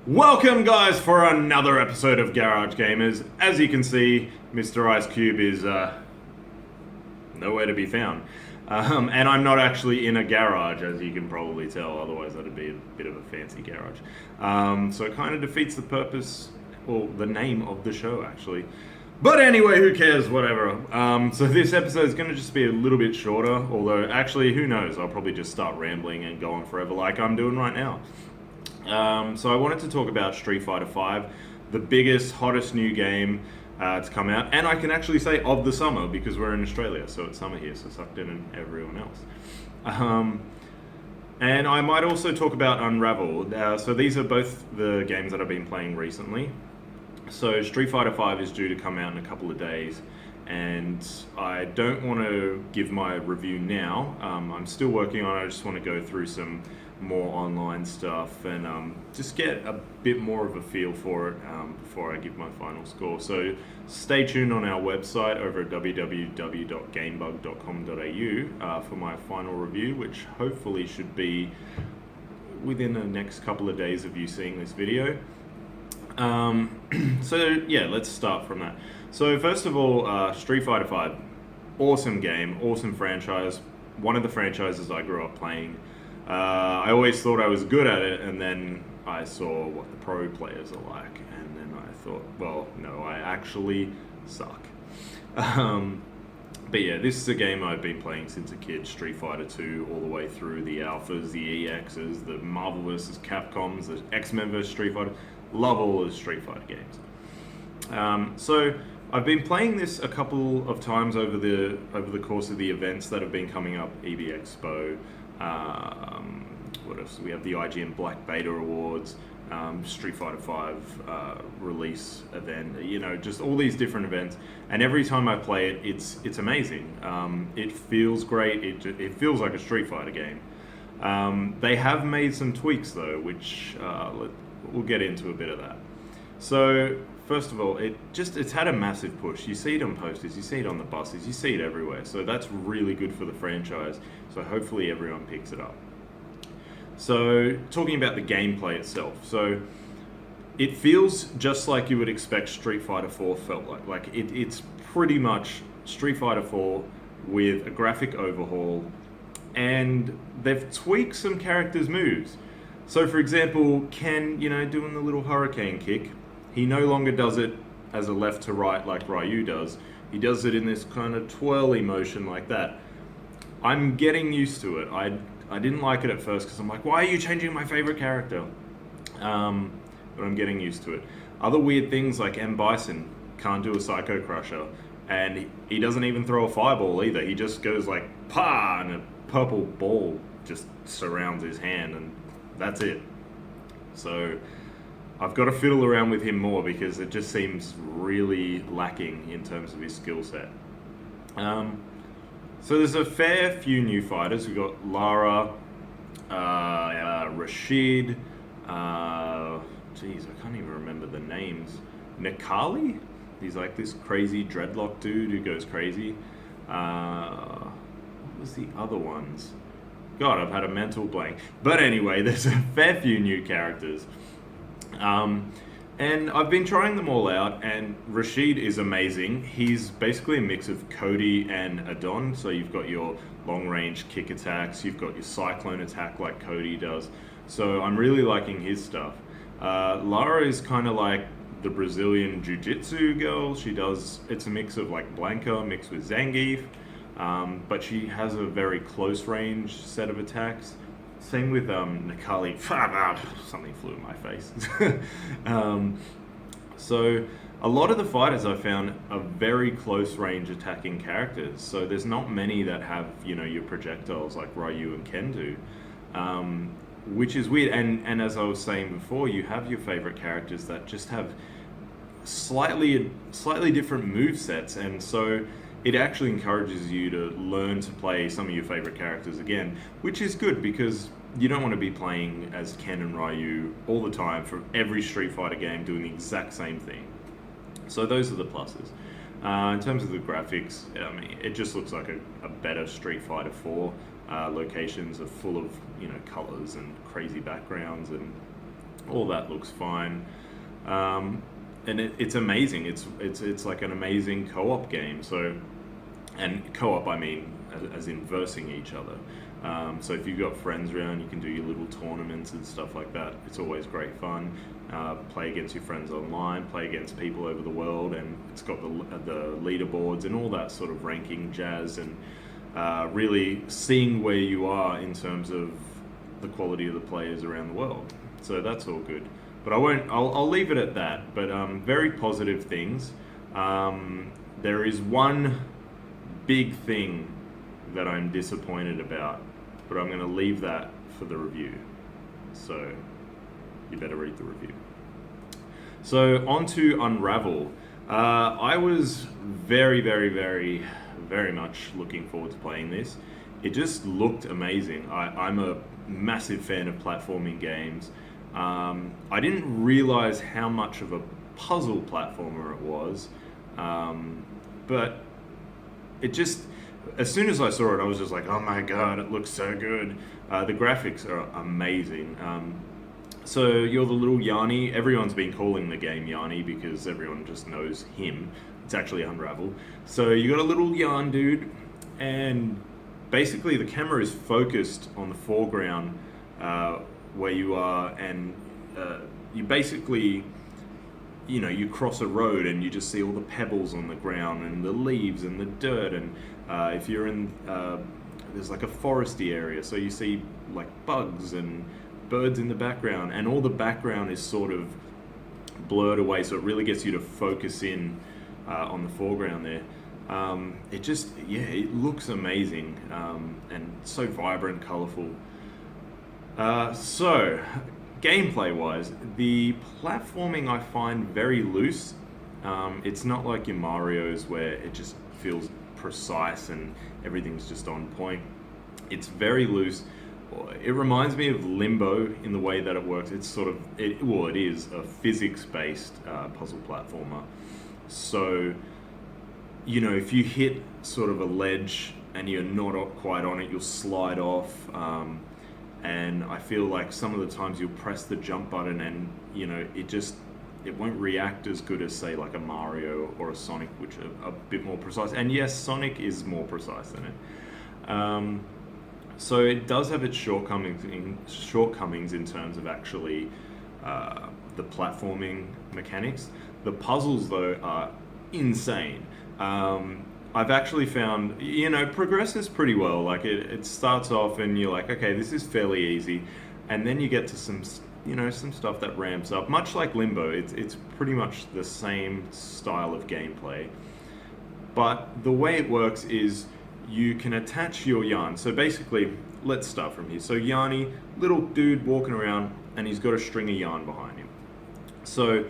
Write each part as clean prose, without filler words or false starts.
Welcome, guys, for another episode of Garage Gamers. As you can see, Mr. Icecube is nowhere to be found. And I'm not actually in a garage, as you can probably tell, otherwise that'd be a bit of a fancy garage. So it kind of defeats the purpose, or the name of the show, actually. But anyway, who cares, whatever. So this episode is going to just be a little bit shorter, although actually, who knows, I'll probably just start rambling and go on forever like I'm doing right now. So I wanted to talk about Street Fighter V, the biggest, hottest new game to come out, and I can actually say of the summer because we're in Australia, so it's summer here, so sucked in and everyone else. And I might also talk about Unraveled. So these are both the games that I've been playing recently. So Street Fighter V is due to come out in a couple of days, and I don't want to give my review now. I'm still working on it. I just want to go through some more online stuff and just get a bit more of a feel for it before I give my final score. So stay tuned on our website over at www.gamebug.com.au for my final review, which hopefully should be within the next couple of days of you seeing this video. So yeah, let's start from that. So first of all, Street Fighter V, awesome game, awesome franchise, one of the franchises I grew up playing. I always thought I was good at it, and then I saw what the pro players are like, and then I thought, well, no, I actually suck. But yeah, this is a game I've been playing since a kid, Street Fighter 2, all the way through the Alphas, the EXs, the Marvel vs. Capcoms, the X-Men vs. Street Fighter. Love all the Street Fighter games. So I've been playing this a couple of times over the course of the events that have been coming up, EB Expo. What else? We have the IGN Black Beta Awards, Street Fighter V release event. You know, just all these different events. And every time I play it, it's amazing. It feels great. It feels like a Street Fighter game. They have made some tweaks though, which we'll get into a bit of that. So first of all, it's had a massive push. You see it on posters, you see it on the buses, you see it everywhere. So that's really good for the franchise. So hopefully everyone picks it up. So talking about the gameplay itself. So it feels just like you would expect Street Fighter 4 felt like. Like it's pretty much Street Fighter 4 with a graphic overhaul, and they've tweaked some characters' moves. So for example, Ken, doing the little hurricane kick, he no longer does it as a left to right like Ryu does. He does it in this kind of twirly motion like that. I'm getting used to it. I didn't like it at first because I'm like, why are you changing my favorite character? But I'm getting used to it. Other weird things like M. Bison can't do a Psycho Crusher, and he doesn't even throw a fireball either. He just goes like, pa, and a purple ball just surrounds his hand, and that's it. So I've got to fiddle around with him more because it just seems really lacking in terms of his skill set. So there's a fair few new fighters. We've got Lara, Rashid, I can't even remember the names. Nikali? He's like this crazy dreadlock dude who goes crazy. What was the other ones? God, I've had a mental blank. But anyway, there's a fair few new characters. And I've been trying them all out, and Rashid is amazing. He's basically a mix of Cody and Adon. So you've got your long-range kick attacks, you've got your cyclone attack like Cody does. So I'm really liking his stuff. Lara is kind of like the Brazilian jiu-jitsu girl. It's a mix of like Blanca mixed with Zangief. But she has a very close range set of attacks. Same with Nikali. Something flew in my face. So a lot of the fighters I found are very close range attacking characters. So there's not many that have, your projectiles like Ryu and Ken do. Which is weird. And as I was saying before, you have your favorite characters that just have slightly different move sets, and so it actually encourages you to learn to play some of your favorite characters again, which is good because you don't want to be playing as Ken and Ryu all the time for every Street Fighter game doing the exact same thing. So those are the pluses. In terms of the graphics, I mean, it just looks like a better Street Fighter 4. Locations are full of colors and crazy backgrounds, and All that looks fine. And it's amazing. It's like an amazing co-op game. So, and co-op I mean as in versing each other. So if you've got friends around, you can do your little tournaments and stuff like that. It's always great fun. Play against your friends online, play against people over the world, and it's got the leaderboards and all that sort of ranking jazz, and really seeing where you are in terms of the quality of the players around the world. So that's all good. But I'll leave it at that. But very positive things. There is one big thing that I'm disappointed about, but I'm going to leave that for the review. So you better read the review. So on to Unravel. I was very, very, very, very much looking forward to playing this. It just looked amazing. I'm a massive fan of platforming games. I didn't realize how much of a puzzle platformer it was, but it just, as soon as I saw it, I was just like, oh my god, it looks so good. The graphics are amazing. So you're the little Yanni. Everyone's been calling the game Yanni because everyone just knows him. It's actually Unravel. So you got a little yarn dude, and basically the camera is focused on the foreground where you are, and you basically, you cross a road and you just see all the pebbles on the ground and the leaves and the dirt, and if you're in, there's like a foresty area, so you see like bugs and birds in the background, and all the background is sort of blurred away, so it really gets you to focus in on the foreground there. It looks amazing, and so vibrant, colorful. So, gameplay-wise, the platforming I find very loose. It's not like your Mario's where it just feels precise and everything's just on point. It's very loose. It reminds me of Limbo in the way that it works. It's sort of, it is a physics-based puzzle platformer. So, if you hit sort of a ledge and you're not quite on it, you'll slide off. And I feel like some of the times you'll press the jump button and, it won't react as good as, say, like a Mario or a Sonic, which are a bit more precise. And yes, Sonic is more precise than it. So it does have its shortcomings in terms of actually the platforming mechanics. The puzzles, though, are insane. I've actually found, progresses pretty well. Like it starts off and you're like, okay, this is fairly easy. And then you get to some stuff that ramps up. Much like Limbo, it's pretty much the same style of gameplay. But the way it works is you can attach your yarn. So basically, let's start from here. So Yanni, little dude walking around, and he's got a string of yarn behind him. So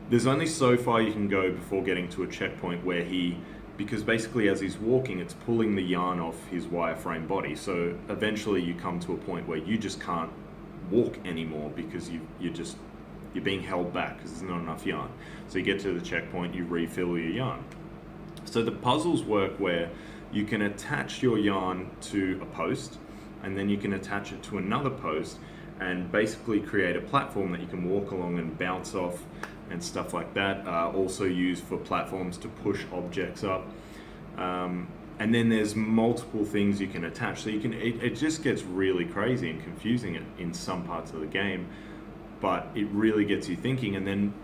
there's only so far you can go before getting to a checkpoint where because basically as he's walking, it's pulling the yarn off his wireframe body. So eventually you come to a point where you just can't walk anymore because you're being held back because there's not enough yarn. So you get to the checkpoint, you refill your yarn. So the puzzles work where you can attach your yarn to a post, and then you can attach it to another post and basically create a platform that you can walk along and bounce off and stuff like that. Also used for platforms to push objects up. And then there's multiple things you can attach. So it just gets really crazy and confusing in some parts of the game, but it really gets you thinking. And then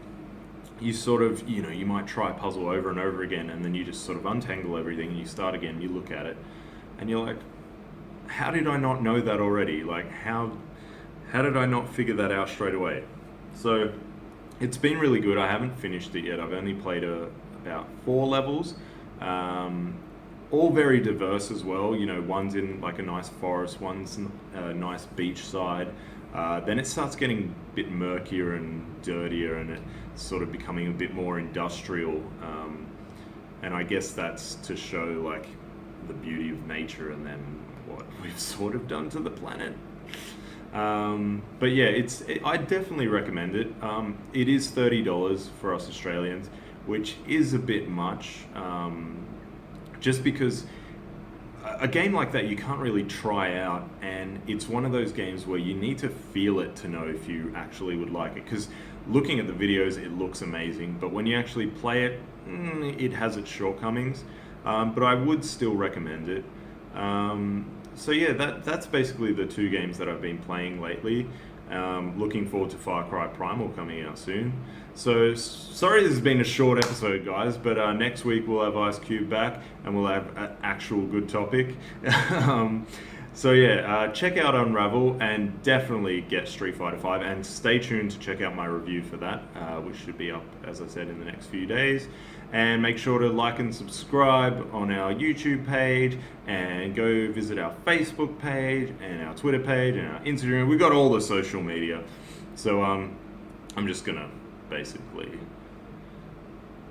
you sort of, you might try a puzzle over and over again, and then you just sort of untangle everything and you start again, you look at it, and you're like, how did I not know that already? Like, how did I not figure that out straight away? So it's been really good. I haven't finished it yet. I've only played about 4 levels, all very diverse as well. One's in like a nice forest, one's a nice beach side. Then it starts getting a bit murkier and dirtier, and it's sort of becoming a bit more industrial. And I guess that's to show like the beauty of nature and then what we've sort of done to the planet. But yeah, I definitely recommend it. It is $30 for us Australians, which is a bit much, just because a game like that you can't really try out, and it's one of those games where you need to feel it to know if you actually would like it, because looking at the videos it looks amazing, but when you actually play it, it has its shortcomings, but I would still recommend it. So yeah, that's basically the two games that I've been playing lately. Looking forward to Far Cry Primal coming out soon. So sorry this has been a short episode, guys, but next week we'll have Icecube back and we'll have an actual good topic. So yeah, check out Unravel and definitely get Street Fighter 5, and stay tuned to check out my review for that, which should be up, as I said, in the next few days. And make sure to like and subscribe on our YouTube page, and go visit our Facebook page and our Twitter page and our Instagram. We've got all the social media. So I'm just gonna basically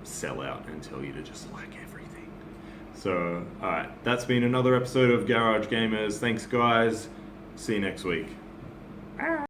sell out and tell you to just like everything. So alright, that's been another episode of Garage Gamers. Thanks guys. See you next week.